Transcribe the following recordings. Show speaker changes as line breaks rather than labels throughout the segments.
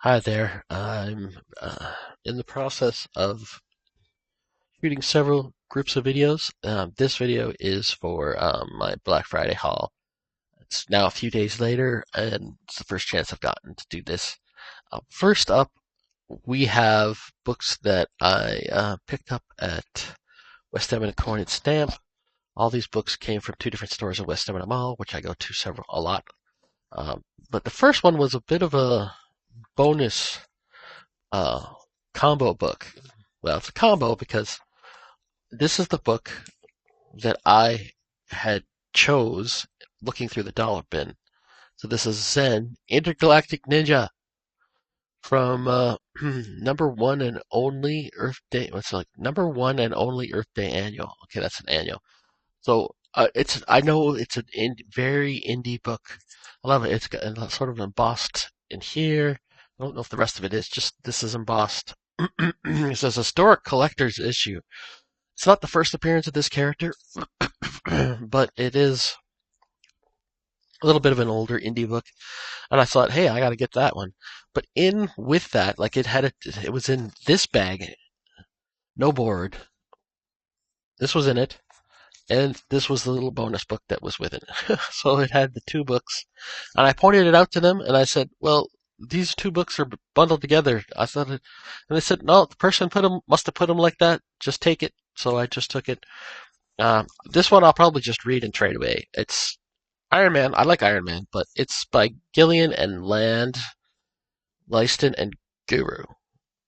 Hi there. I'm in the process of shooting several groups of videos. This video is for my Black Friday haul. It's now a few days later, and it's the first chance I've gotten to do this. First up, we have books that I picked up at West Edmonton Corn and Stamp. All these books came from two different stores at West Edmonton Mall, which I go to a lot. But the first one was a bit of a bonus uh, combo book. Well, it's a combo because this is the book that I had chose looking through the dollar bin. So this is Zen Intergalactic Ninja from number one and only Earth Day. What's it like number one and only Earth Day annual? Okay, that's an annual. So it's I know it's a very indie book. I love it. It's got sort of embossed in here. I don't know if the rest of it is. Just this is embossed. It says historic collector's issue. It's not the first appearance of this character, but it is a little bit of an older indie book. And I thought, hey, I got to get that one. But in with that, like it was in this bag, no board. This was in it, and this was the little bonus book that was with it. So it had the two books, and I pointed it out to them, and I said, well, these two books are bundled together. I thought, and they said, no, the person must have put them like that. Just take it. So I just took it. This one I'll probably just read and trade away. It's Iron Man. I like Iron Man, but it's by Gillian and Lyston and Guru.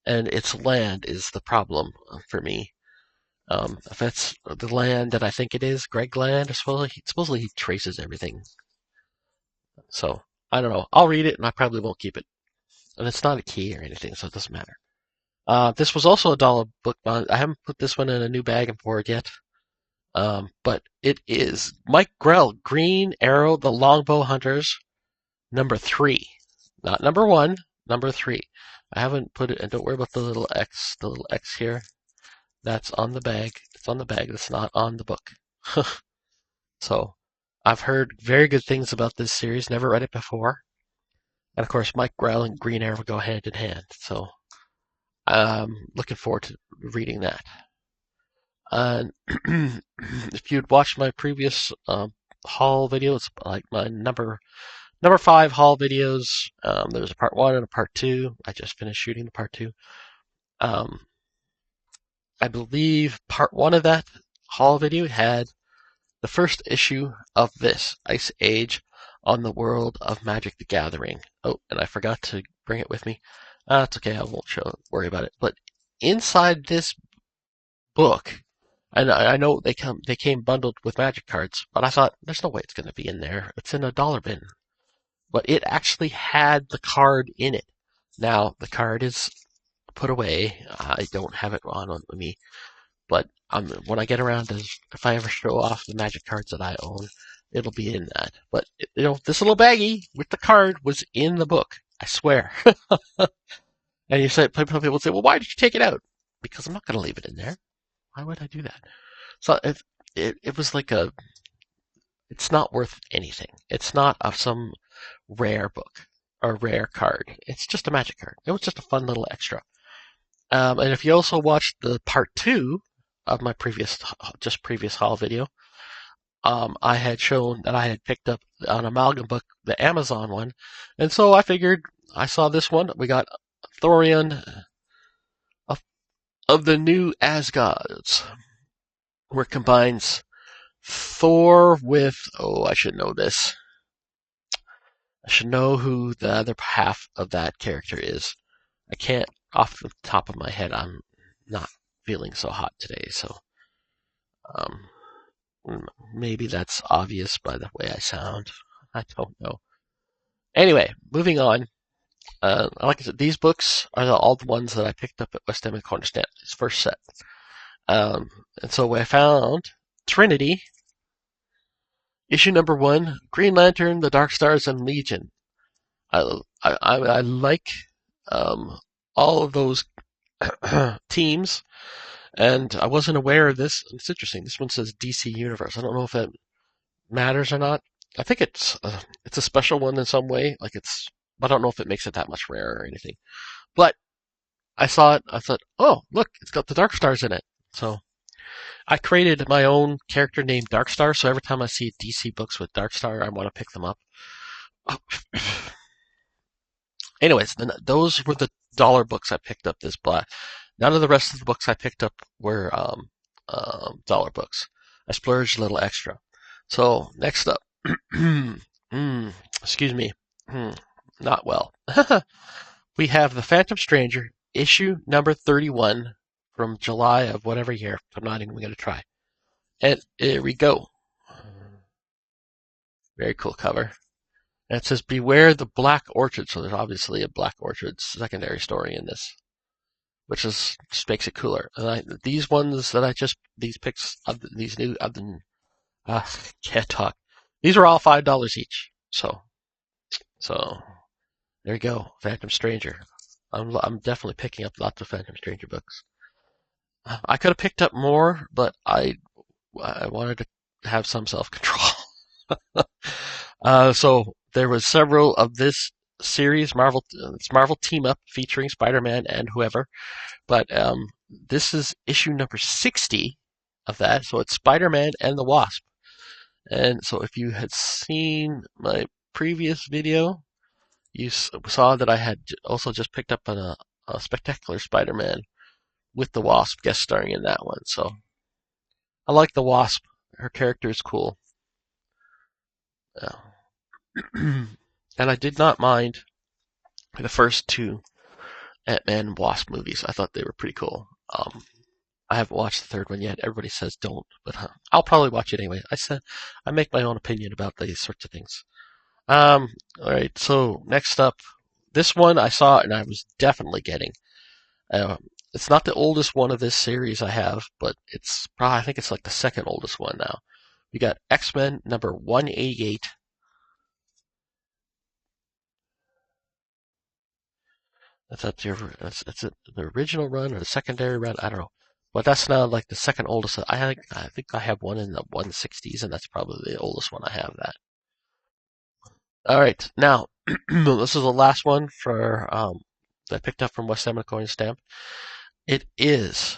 And its land is the problem for me. If it's the land that I think it is, Greg Land, supposedly he traces everything. So, I don't know. I'll read it and I probably won't keep it. And it's not a key or anything, so it doesn't matter. This was also a dollar book. I haven't put this one in a new bag and board yet. But it is Mike Grell, Green Arrow, The Longbow Hunters, number 3. Not number 1, number 3. I haven't put it, and don't worry about the little X here. That's on the bag. It's on the bag. It's not on the book. So, I've heard very good things about this series. Never read it before. And of course, Mike Grell and Green Arrow go hand in hand. So, I'm looking forward to reading that. If you'd watched my previous haul videos, like my number 5 haul videos, there was a part 1 and a part 2. I just finished shooting the part 2. I believe part 1 of that haul video had the first issue of this, Ice Age on the World of Magic the Gathering. Oh, and I forgot to bring it with me. It's okay, I won't worry about it. But inside this book, and I know they came bundled with magic cards, but I thought there's no way it's going to be in there. It's in a dollar bin. But it actually had the card in it. Now the card is put away. I don't have it on with me, but when I get around to, if I ever show off the magic cards that I own, it'll be in that. But this little baggie with the card was in the book. I swear. And people say, well, why did you take it out? Because I'm not going to leave it in there. Why would I do that? So it was like it's not worth anything. It's not of some rare book or rare card. It's just a magic card. It was just a fun little extra. And if you also watched the part 2 of my previous haul video, I had shown that I had picked up an amalgam book, the Amazon one, and so I figured I saw this one. We got Thorian of the New Asgards, where it combines Thor with, I should know this. I should know who the other half of that character is. I can't, off the top of my head, I'm not feeling so hot today, so maybe that's obvious by the way I sound. I don't know. Anyway, moving on. Like I said, these books are all the ones that I picked up at West Edmonton Corner Stamp. This first set. And so I found Trinity, issue number 1, Green Lantern, The Dark Stars, and Legion. I like all of those teams, and I wasn't aware of this. It's interesting. This one says DC Universe. I don't know if that matters or not. I think it's a special one in some way. Like it's But I don't know if it makes it that much rarer or anything. But I saw it. I thought, oh, look, it's got the Dark Stars in it. So I created my own character named Dark Star. So every time I see DC books with Dark Star, I want to pick them up. Anyways, those were the dollar books I picked up this black. None of the rest of the books I picked up were dollar books. I splurged a little extra. So next up, excuse me, not well. We have The Phantom Stranger, issue number 31 from July of whatever year. I'm not even going to try. And here we go. Very cool cover. And it says, "Beware the Black Orchid." So there's obviously a Black Orchid secondary story in this, which just makes it cooler. And these ones that these picks of these new, can't talk. These are all $5 each. So there you go, Phantom Stranger. I'm definitely picking up lots of Phantom Stranger books. I could have picked up more, but I wanted to have some self-control. So there was several of this series, Marvel team up featuring Spider-Man and whoever. But this is issue number 60 of that. So it's Spider-Man and the Wasp. And so if you had seen my previous video, you saw that I had also just picked up a Spectacular Spider-Man with the Wasp guest starring in that one. So I like the Wasp. Her character is cool. And I did not mind the first two Ant-Man and Wasp movies. I thought they were pretty cool. I haven't watched the third one yet. Everybody says don't, but I'll probably watch it anyway. I make my own opinion about these sorts of things. All right. So next up, this one I saw and I was definitely getting. It's not the oldest one of this series I have, but I think it's like the second oldest one now. We got X-Men number 188. That's the original run or the secondary run. I don't know, but that's now like the second oldest. I think I have one in the 160s, and that's probably the oldest one I have. That. All right, now this is the last one for that I picked up from West Edmonton Coin Stamp. It is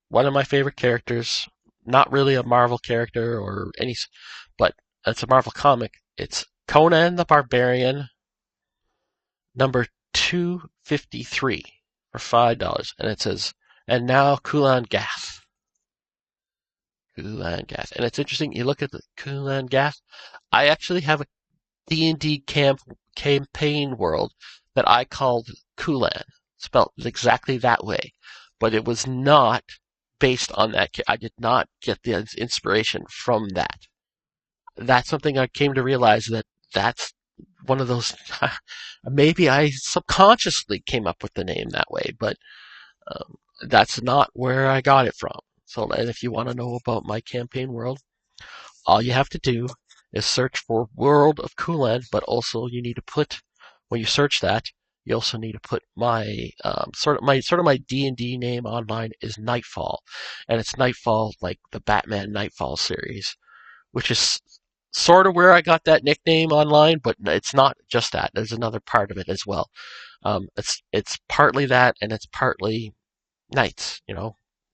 one of my favorite characters. Not really a Marvel character or any, but it's a Marvel comic. It's Conan the Barbarian, number 253 for $5, and it says, "And now Kulan Gath." Kulan Gath, and it's interesting. You look at the Kulan Gath. I actually have a D&D campaign world that I called Kulan, spelled exactly that way, but it was not based on that. I did not get the inspiration from that. That's something I came to realize that's one of those. Maybe I subconsciously came up with the name that way, but that's not where I got it from. So, and if you want to know about my campaign world, all you have to do is search for World of Kulan, but also you need to put, when you search that, you also need to put my sort of my D&D name online is Nightfall, and it's Nightfall like the Batman Nightfall series, which is sort of where I got that nickname online, but it's not just that. There's another part of it as well. It's partly that, and it's partly knights,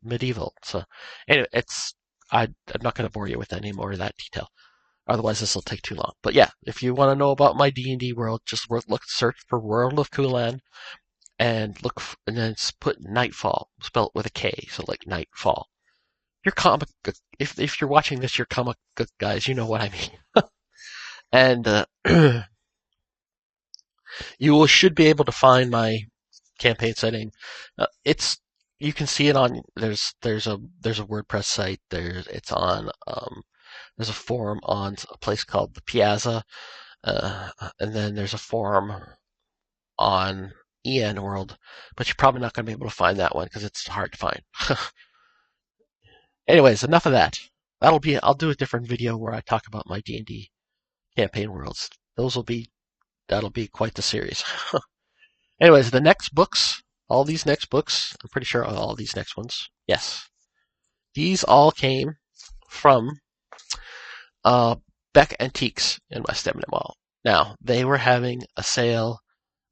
medieval. So anyway, I'm not going to bore you with any more of that detail. Otherwise, this will take too long. But yeah, if you want to know about my D&D world, just search for World of Kulan, and then put Nightfall, spelled with a K, so like Nightfall. You're comic. If you're watching this, you're comic book guys. You know what I mean. And you should be able to find my campaign setting. You can see it on there's a WordPress site. It's on there's a forum on a place called the Piazza, and then there's a forum on EN World, but you're probably not going to be able to find that one because it's hard to find. Anyways, enough of that. I'll do a different video where I talk about my D&D campaign worlds. That'll be quite the series. Anyways, all these next books, I'm pretty sure all these next ones, yes. These all came from Beck Antiques in West Edmonton Mall. Now, they were having a sale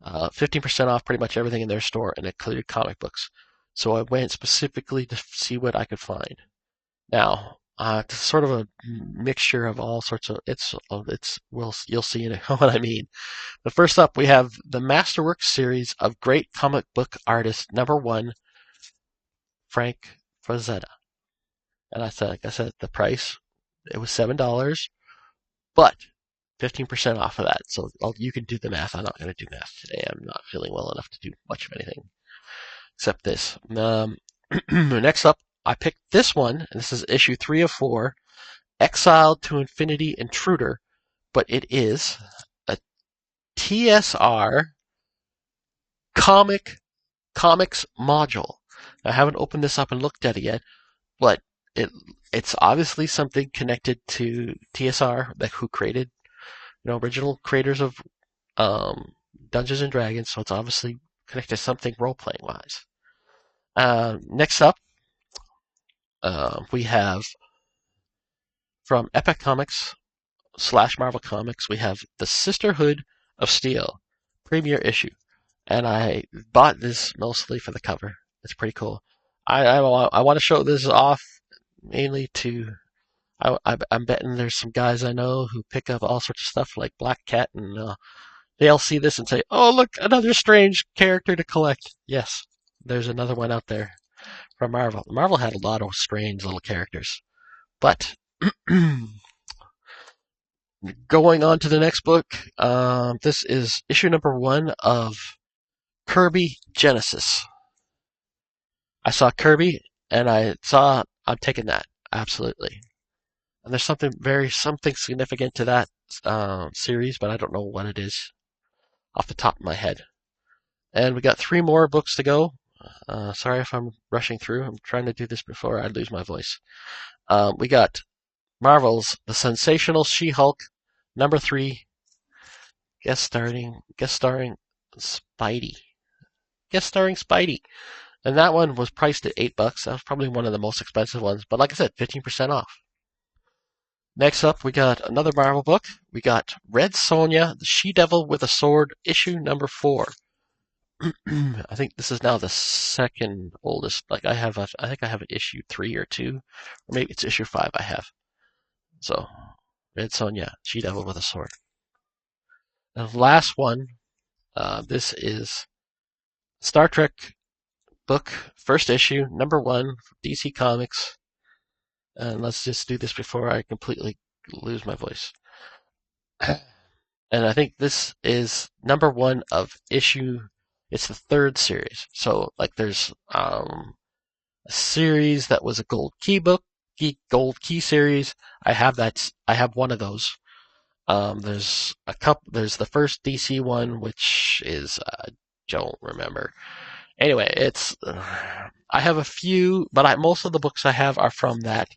15% off pretty much everything in their store, and it included comic books. So I went specifically to see what I could find. Now, it's sort of a mixture of all sorts of you'll see in what I mean. But first up, we have the Masterworks series of great comic book artist #1, Frank Frazetta. And like I said, the price it was $7, but 15% off of that. So you can do the math. I'm not going to do math today. I'm not feeling well enough to do much of anything except this. Next up, I picked this one, and this is issue 3 of 4, Exiled to Infinity Intruder, but it is a TSR comics module. I haven't opened this up and looked at it yet, but it's obviously something connected to TSR, like who created, original creators of Dungeons and Dragons. So it's obviously connected to something role playing wise. Next up, we have from Epic Comics / Marvel Comics, we have the Sisterhood of Steel premiere issue, and I bought this mostly for the cover. It's pretty cool. I want to show this off mainly to. I'm betting there's some guys I know who pick up all sorts of stuff like Black Cat, and they'll see this and say, "Oh, look, another strange character to collect." Yes, there's another one out there from Marvel. Marvel had a lot of strange little characters, but going on to the next book, this is issue #1 of Kirby Genesis. I saw Kirby, and I'm taking that absolutely. And there's something significant to that series, but I don't know what it is off the top of my head. And we got 3 more books to go. Sorry if I'm rushing through. I'm trying to do this before I lose my voice. We got Marvel's The Sensational She-Hulk #3, guest starring Spidey. And that one was priced at $8. That was probably one of the most expensive ones, but like I said, 15% off. Next up, we got another Marvel book. We got Red Sonja, the She-Devil with a Sword, issue #4. I think this is now the second oldest. I think I have an issue 3 or 2, or maybe it's issue 5 I have. So, Red Sonja, She-Devil with a Sword. And the last one, this is Star Trek book, first issue, #1, DC Comics. And let's just do this before I completely lose my voice. And I think this is #1 of issue. It's the 3rd series. So there's a series that was a Gold Key book, Gold Key series. I have one of those. There's a couple. There's the first DC one, which is I don't remember. Anyway, I have a few, but most of the books I have are from that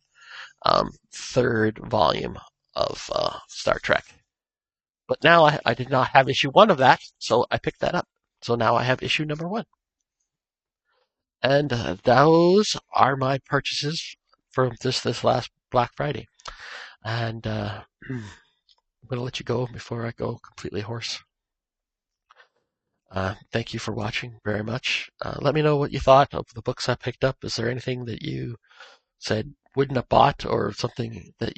3rd volume of Star Trek. But now I did not have issue 1 of that, so I picked that up. So now I have issue #1. And those are my purchases for this last Black Friday. And I'm going to let you go before I go completely hoarse. Thank you for watching very much. Let me know what you thought of the books I picked up. Is there anything that you said wouldn't have bought, or something that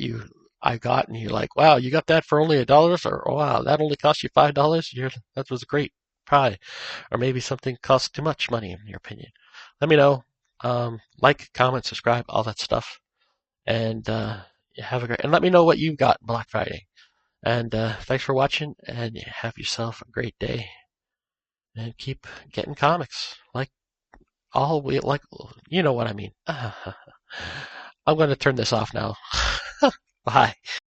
I got and you're like, wow, you got that for only $1, or oh, wow, that only cost you $5? That was a great pie. Or maybe something cost too much money in your opinion. Let me know. Like, comment, subscribe, all that stuff. And have a great, and let me know what you got Black Friday. And thanks for watching, and have yourself a great day. And keep getting comics. You know what I mean. I'm going to turn this off now. Bye.